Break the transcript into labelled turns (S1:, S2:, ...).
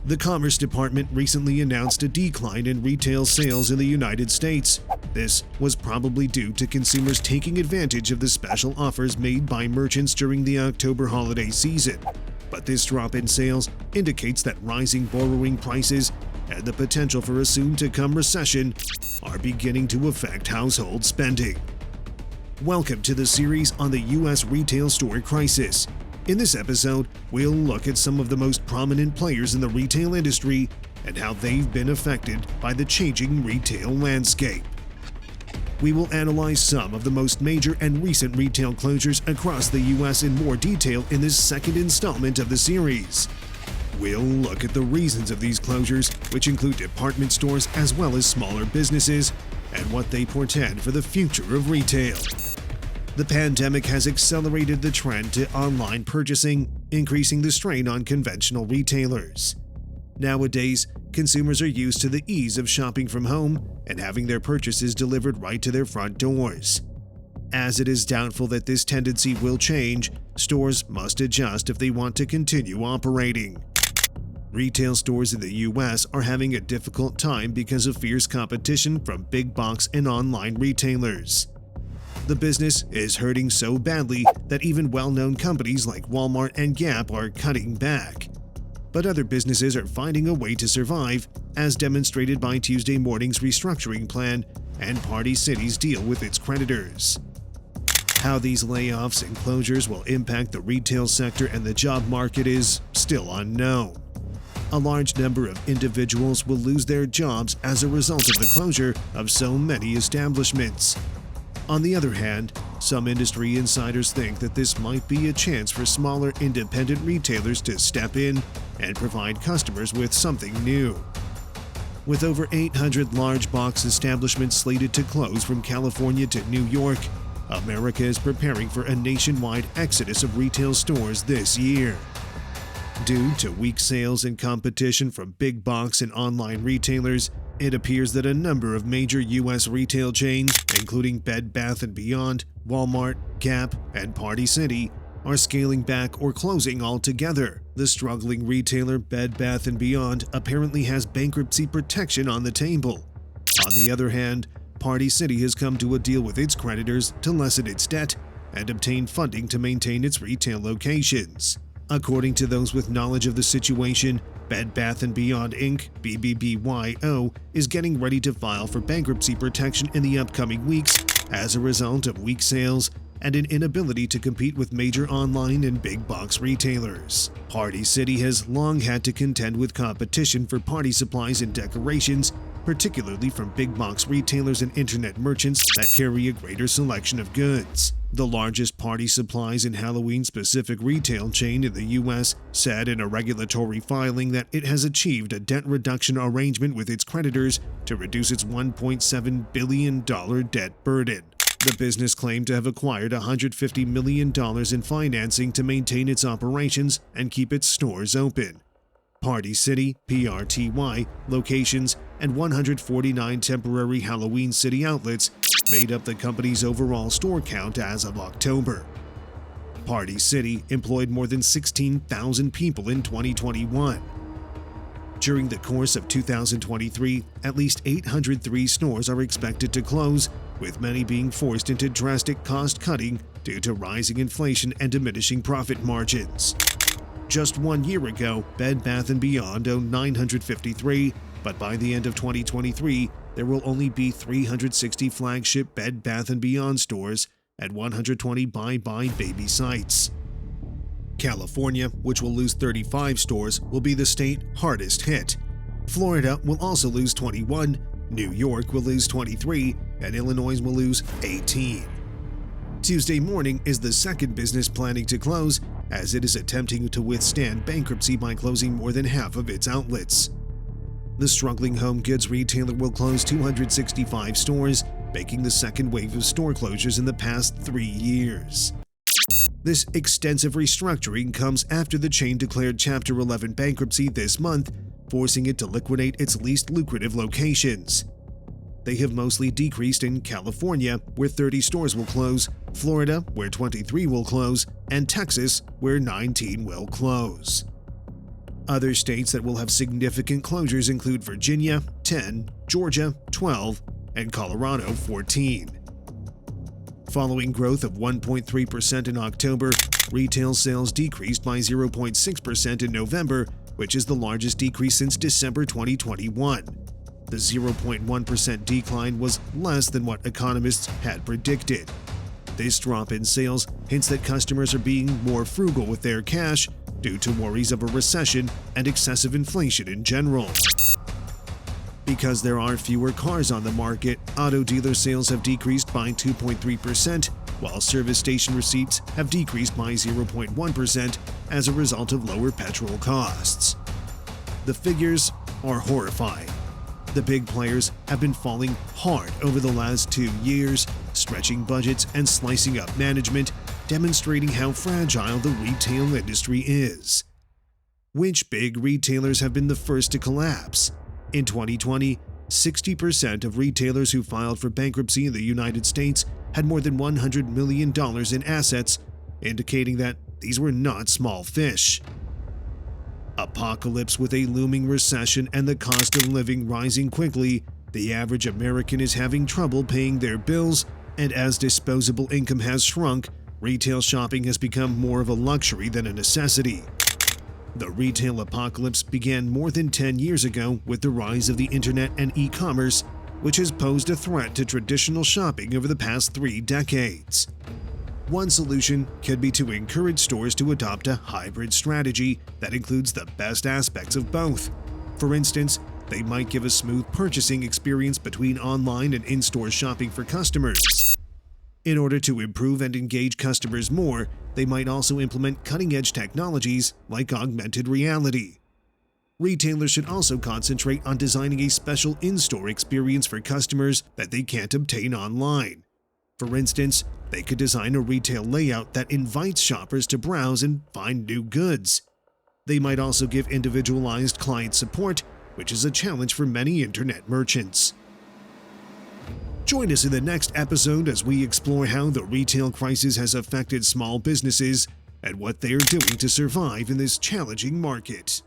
S1: The Commerce Department recently announced a decline in retail sales in the United States. This was probably due to consumers taking advantage of the special offers made by merchants during the October holiday season. But this drop in sales indicates that rising borrowing prices and the potential for a soon-to-come recession are beginning to affect household spending. Welcome to the series on the U.S. retail store crisis. In this episode, we'll look at some of the most prominent players in the retail industry and how they've been affected by the changing retail landscape. We will analyze some of the most major and recent retail closures across the U.S. in more detail in this second installment of the series. We'll look at the reasons of these closures, which include department stores as well as smaller businesses, and what they portend for the future of retail. The pandemic has accelerated the trend to online purchasing, increasing the strain on conventional retailers. Nowadays, consumers are used to the ease of shopping from home and having their purchases delivered right to their front doors. As it is doubtful that this tendency will change, stores must adjust if they want to continue operating. Retail stores in the U.S. are having a difficult time because of fierce competition from big box and online retailers. The business is hurting so badly that even well-known companies like Walmart and Gap are cutting back. But other businesses are finding a way to survive, as demonstrated by Tuesday morning's restructuring plan and Party City's deal with its creditors. How these layoffs and closures will impact the retail sector and the job market is still unknown. A large number of individuals will lose their jobs as a result of the closure of so many establishments. On the other hand, some industry insiders think that this might be a chance for smaller independent retailers to step in and provide customers with something new. With over 800 large box establishments slated to close from California to New York, America is preparing for a nationwide exodus of retail stores this year. Due to weak sales and competition from big box and online retailers, it appears that a number of major U.S. retail chains, including Bed Bath & Beyond, Walmart, Gap, and Party City, are scaling back or closing altogether. The struggling retailer Bed Bath & Beyond apparently has bankruptcy protection on the table. On the other hand, Party City has come to a deal with its creditors to lessen its debt and obtain funding to maintain its retail locations. According to those with knowledge of the situation, Bed Bath & Beyond Inc. (BBBYO) is getting ready to file for bankruptcy protection in the upcoming weeks as a result of weak sales and an inability to compete with major online and big box retailers. Party City has long had to contend with competition for party supplies and decorations, particularly from big box retailers and internet merchants that carry a greater selection of goods. The largest party supplies and Halloween-specific retail chain in the U.S. said in a regulatory filing that it has achieved a debt reduction arrangement with its creditors to reduce its $1.7 billion debt burden. The business claimed to have acquired $150 million in financing to maintain its operations and keep its stores open. Party City, PRTY, locations, and 149 temporary Halloween City outlets made up the company's overall store count as of October. Party City employed more than 16,000 people in 2021. During the course of 2023, at least 803 stores are expected to close, with many being forced into drastic cost-cutting due to rising inflation and diminishing profit margins. Just 1 year ago, Bed Bath & Beyond owned 953, but by the end of 2023, there will only be 360 flagship Bed Bath & Beyond stores and 120 Buy Baby sites. California, which will lose 35 stores, will be the state hardest hit. Florida will also lose 21, New York will lose 23, and Illinois will lose 18. Tuesday morning is the second business planning to close, as it is attempting to withstand bankruptcy by closing more than half of its outlets. The struggling home goods retailer will close 265 stores, making the second wave of store closures in the past 3 years. This extensive restructuring comes after the chain declared Chapter 11 bankruptcy this month, forcing it to liquidate its least lucrative locations. They have mostly decreased in California, where 30 stores will close, Florida, where 23 will close, and Texas, where 19 will close. Other states that will have significant closures include Virginia, 10, Georgia, 12, and Colorado, 14. Following growth of 1.3% in October, retail sales decreased by 0.6% in November, which is the largest decrease since December 2021. The 0.1% decline was less than what economists had predicted. This drop in sales hints that customers are being more frugal with their cash due to worries of a recession and excessive inflation in general. Because there are fewer cars on the market, auto dealer sales have decreased by 2.3%, while service station receipts have decreased by 0.1% as a result of lower petrol costs. The figures are horrifying. The big players have been falling hard over the last 2 years, stretching budgets and slicing up management, demonstrating how fragile the retail industry is. Which big retailers have been the first to collapse? In 2020, 60% of retailers who filed for bankruptcy in the United States had more than $100 million in assets, indicating that these were not small fish. Apocalypse with a looming recession and the cost of living rising quickly, the average American is having trouble paying their bills, and as disposable income has shrunk, retail shopping has become more of a luxury than a necessity. The retail apocalypse began more than 10 years ago with the rise of the internet and e-commerce, which has posed a threat to traditional shopping over the past 3 decades. One solution could be to encourage stores to adopt a hybrid strategy that includes the best aspects of both. For instance, they might give a smooth purchasing experience between online and in-store shopping for customers. In order to improve and engage customers more, they might also implement cutting-edge technologies like augmented reality. Retailers should also concentrate on designing a special in-store experience for customers that they can't obtain online. For instance, they could design a retail layout that invites shoppers to browse and find new goods. They might also give individualized client support, which is a challenge for many internet merchants. Join us in the next episode as we explore how the retail crisis has affected small businesses and what they are doing to survive in this challenging market.